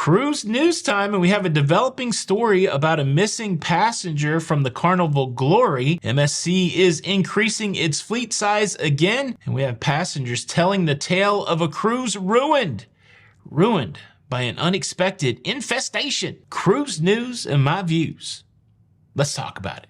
Cruise news time, and we have a developing story about a missing passenger from the Carnival Glory. MSC is increasing its fleet size again, and we have passengers telling the tale of a cruise ruined by an unexpected infestation. Cruise news and my views. Let's talk about it.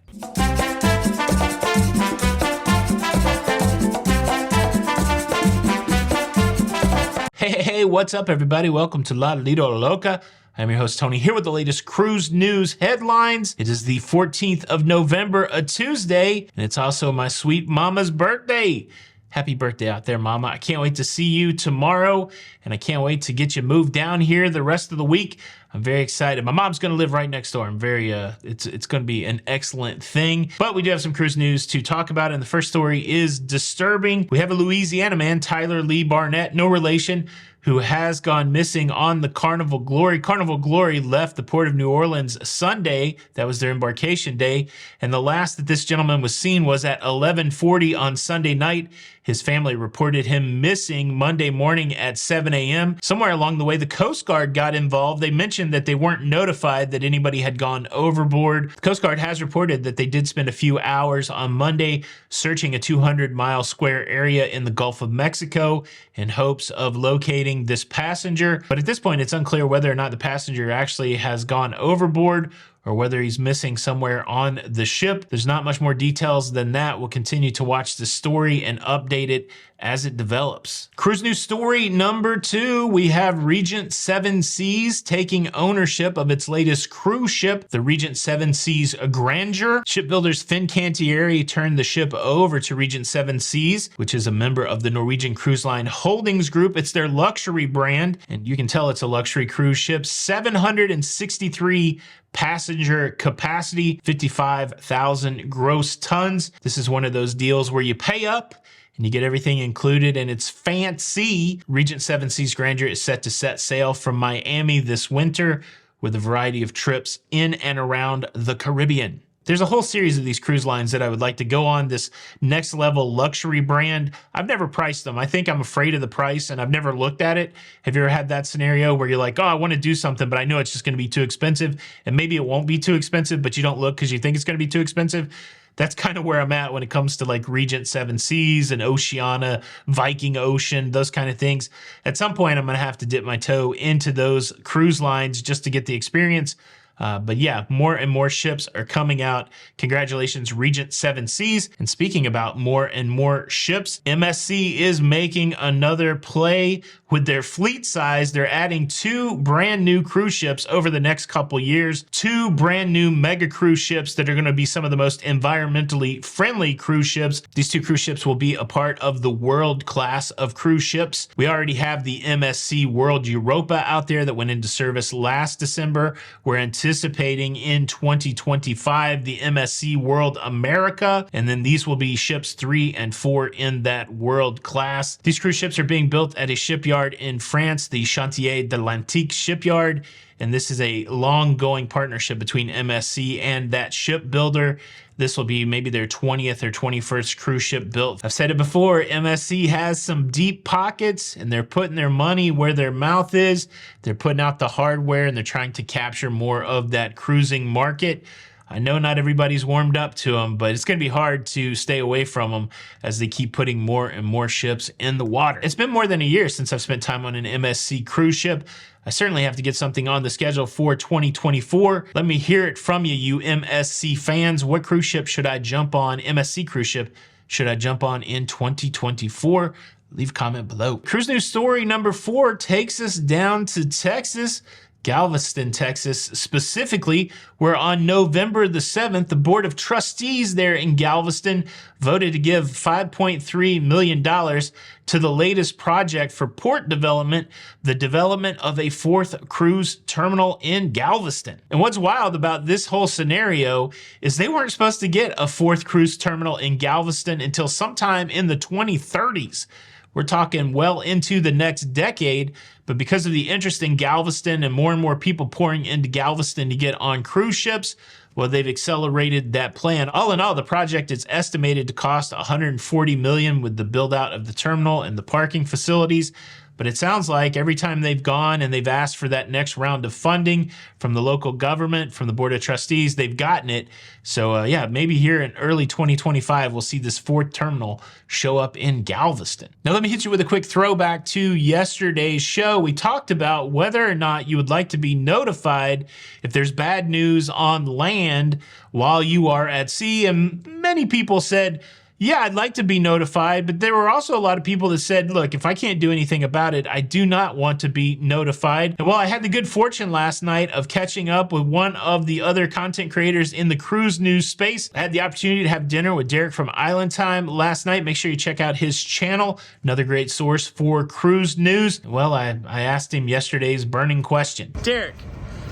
Hey, what's up, everybody? Welcome to La Lido Loca. I'm your host, Tony, here with the latest cruise news headlines. It is the 14th of November, a Tuesday, and it's also my sweet mama's birthday. Happy birthday out there, mama. I can't wait to see you tomorrow, and I can't wait to get you moved down here the rest of the week. I'm very excited. My mom's going to live right next door. I'm very, it's going to be an excellent thing. But we do have some cruise news to talk about, and the first story is disturbing. We have a Louisiana man, Tyler Lee Barnett, no relation, who has gone missing on the Carnival Glory. Carnival Glory left the port of New Orleans Sunday. That was their embarkation day. And the last that this gentleman was seen was at 11:40 on Sunday night. His family reported him missing Monday morning at 7 a.m. Somewhere along the way, the Coast Guard got involved. They mentioned that they weren't notified that anybody had gone overboard. The Coast Guard has reported that they did spend a few hours on Monday searching a 200-mile square area in the Gulf of Mexico in hopes of locating this passenger. But at this point, it's unclear whether or not the passenger actually has gone overboard or whether he's missing somewhere on the ship. There's not much more details than that. We'll continue to watch the story and update it as it develops. Cruise news story number 2, we have Regent Seven Seas taking ownership of its latest cruise ship, the Regent Seven Seas Grandeur. Shipbuilders Fincantieri turned the ship over to Regent Seven Seas, which is a member of the Norwegian Cruise Line Holdings Group. It's their luxury brand, and you can tell it's a luxury cruise ship. 763 passenger capacity, 55,000 gross tons. This is one of those deals where you pay up and you get everything included, and it's fancy. Regent Seven Seas Grandeur is set to set sail from Miami this winter with a variety of trips in and around the Caribbean. There's a whole series of these cruise lines that I would like to go on, this next level luxury brand. I've never priced them. I think I'm afraid of the price and I've never looked at it. Have you ever had that scenario where you're like, oh, I want to do something, but I know it's just going to be too expensive, and maybe it won't be too expensive, but you don't look because you think it's going to be too expensive? That's kind of where I'm at when it comes to like Regent Seven Seas and Oceania, Viking Ocean, those kind of things. At some point, I'm going to have to dip my toe into those cruise lines just to get the experience. But yeah, more and more ships are coming out. Congratulations, Regent Seven Seas. And speaking about more and more ships, MSC is making another play with their fleet size. They're adding 2 brand new cruise ships over the next couple years, 2 brand new mega cruise ships that are going to be some of the most environmentally friendly cruise ships. These 2 cruise ships will be a part of the world class of cruise ships. We already have the MSC World Europa out there that went into service last December. We're anticipating in 2025 the MSC World America, and then these will be ships 3 and 4 in that world class. These cruise ships are being built at a shipyard in France, the Chantier de l'Antique shipyard, and this is a long-going partnership between MSC and that shipbuilder. This will be maybe their 20th or 21st cruise ship built. I've said it before, MSC has some deep pockets, and they're putting their money where their mouth is. They're putting out the hardware, and they're trying to capture more of that cruising market. I know not everybody's warmed up to them, but it's going to be hard to stay away from them as they keep putting more and more ships in the water. It's been more than a year since I've spent time on an MSC cruise ship. I certainly have to get something on the schedule for 2024. Let me hear it from you, you MSC fans. What cruise ship should I jump on? MSC cruise ship should I jump on in 2024? Leave a comment below. Cruise news story number 4 takes us down to Texas. Galveston, Texas, specifically, where on November the 7th, the Board of Trustees there in Galveston voted to give $5.3 million to the latest project for port development, the development of a 4th cruise terminal in Galveston. And what's wild about this whole scenario is they weren't supposed to get a 4th cruise terminal in Galveston until sometime in the 2030s. We're talking well into the next decade, but because of the interest in Galveston and more people pouring into Galveston to get on cruise ships, well, they've accelerated that plan. All in all, the project is estimated to cost $140 million with the build out of the terminal and the parking facilities. but it sounds like every time they've gone and they've asked for that next round of funding from the local government, from the Board of Trustees, they've gotten it. So yeah, maybe here in early 2025, we'll see this fourth terminal show up in Galveston. Now let me hit you with a quick throwback to yesterday's show. We talked about whether or not you would like to be notified if there's bad news on land while you are at sea, and many people said, yeah, I'd like to be notified, but there were also a lot of people that said, look, if I can't do anything about it, I do not want to be notified. And well, I had the good fortune last night of catching up with one of the other content creators in the cruise news space. I had the opportunity to have dinner with Derek from Island Time last night. Make sure you check out his channel, another great source for cruise news. Well, I asked him yesterday's burning question. Derek,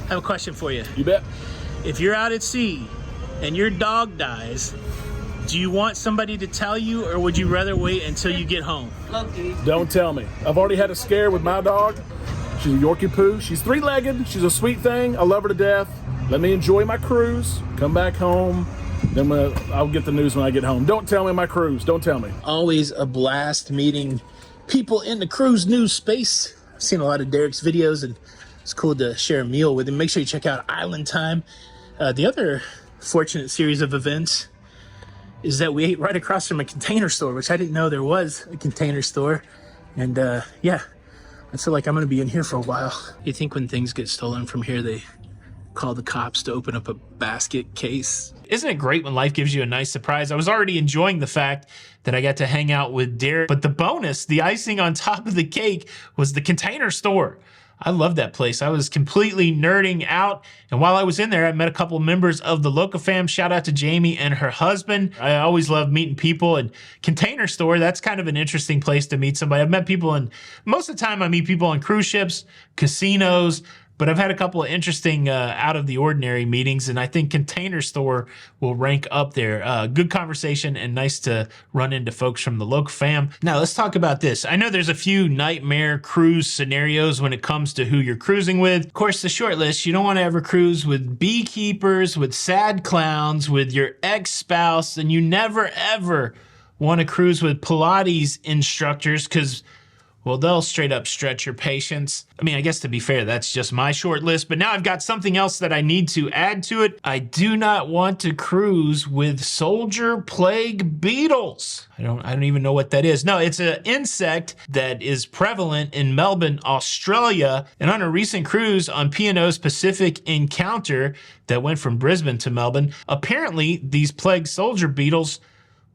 I have a question for you. You bet. If you're out at sea and your dog dies, do you want somebody to tell you, or would you rather wait until you get home? Don't tell me. I've already had a scare with my dog. She's a Yorkie Poo. She's three-legged. She's a sweet thing. I love her to death. Let me enjoy my cruise. Come back home. Then I'll get the news when I get home. Don't tell me my cruise. Don't tell me. Always a blast meeting people in the cruise news space. I've seen a lot of Derek's videos, and it's cool to share a meal with him. Make sure you check out Island Time. The other fortunate series of events is that we ate right across from a Container Store, which I didn't know there was a Container Store. And yeah, I feel like I'm gonna be in here for a while. You think when things get stolen from here, they call the cops to open up a basket case? Isn't it great when life gives you a nice surprise? I was already enjoying the fact that I got to hang out with Derek, but the bonus, the icing on top of the cake, was the Container Store. I love that place. I was completely nerding out. And while I was in there, I met a couple members of the Loca fam. Shout out to Jamie and her husband. I always love meeting people. And Container Store, that's kind of an interesting place to meet somebody. I've met people in, most of the time I meet people on cruise ships, casinos, but I've had a couple of interesting out of the ordinary meetings, and I think Container Store will rank up there. Good conversation and nice to run into folks from the Loca fam. Now let's talk about this. I know there's a few nightmare cruise scenarios when it comes to who you're cruising with. Of course, the short list, you don't want to ever cruise with beekeepers, with sad clowns, with your ex-spouse, and you never ever want to cruise with Pilates instructors because, well, they'll straight up stretch your patience. I mean, I guess to be fair, that's just my short list, but now I've got something else that I need to add to it. I do not want to cruise with soldier plague beetles. I don't even know what that is. No, it's an insect that is prevalent in Melbourne, Australia. And on a recent cruise on P&O's Pacific Encounter that went from Brisbane to Melbourne, apparently these plague soldier beetles,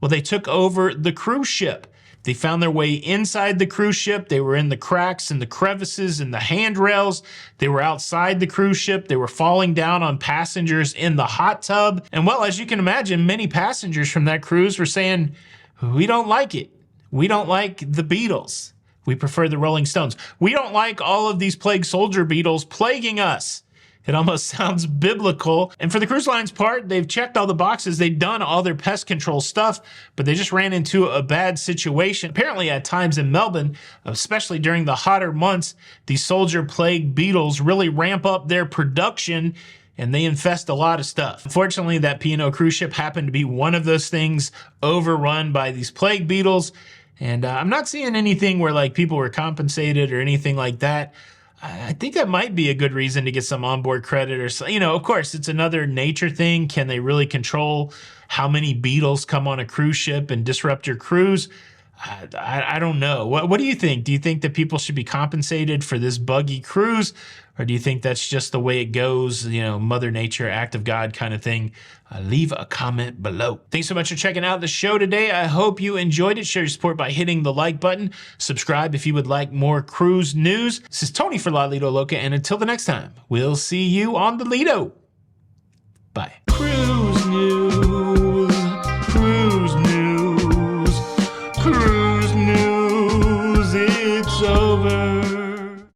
well, they took over the cruise ship. They found their way inside the cruise ship. They were in the cracks and the crevices and the handrails. They were outside the cruise ship. They were falling down on passengers in the hot tub. And well, as you can imagine, many passengers from that cruise were saying, we don't like it. We don't like the Beatles. We prefer the Rolling Stones. We don't like all of these plague soldier beetles plaguing us. It almost sounds biblical. And for the cruise line's part, they've checked all the boxes. They've done all their pest control stuff, but they just ran into a bad situation. Apparently at times in Melbourne, especially during the hotter months, these soldier plague beetles really ramp up their production and they infest a lot of stuff. Unfortunately, that P&O cruise ship happened to be one of those things overrun by these plague beetles. And I'm not seeing anything where like people were compensated or anything like that. I think that might be a good reason to get some onboard credit or so. You know, of course, it's another nature thing. Can they really control how many beetles come on a cruise ship and disrupt your cruise? I don't know. What do you think? Do you think that people should be compensated for this buggy cruise? Or do you think that's just the way it goes, you know, Mother Nature, act of God kind of thing? Leave a comment below. Thanks so much for checking out the show today. I hope you enjoyed it. Share your support by hitting the like button. Subscribe if you would like more cruise news. This is Tony for La Lido Loca, and until the next time, we'll see you on the Lido. Bye. Cruise news.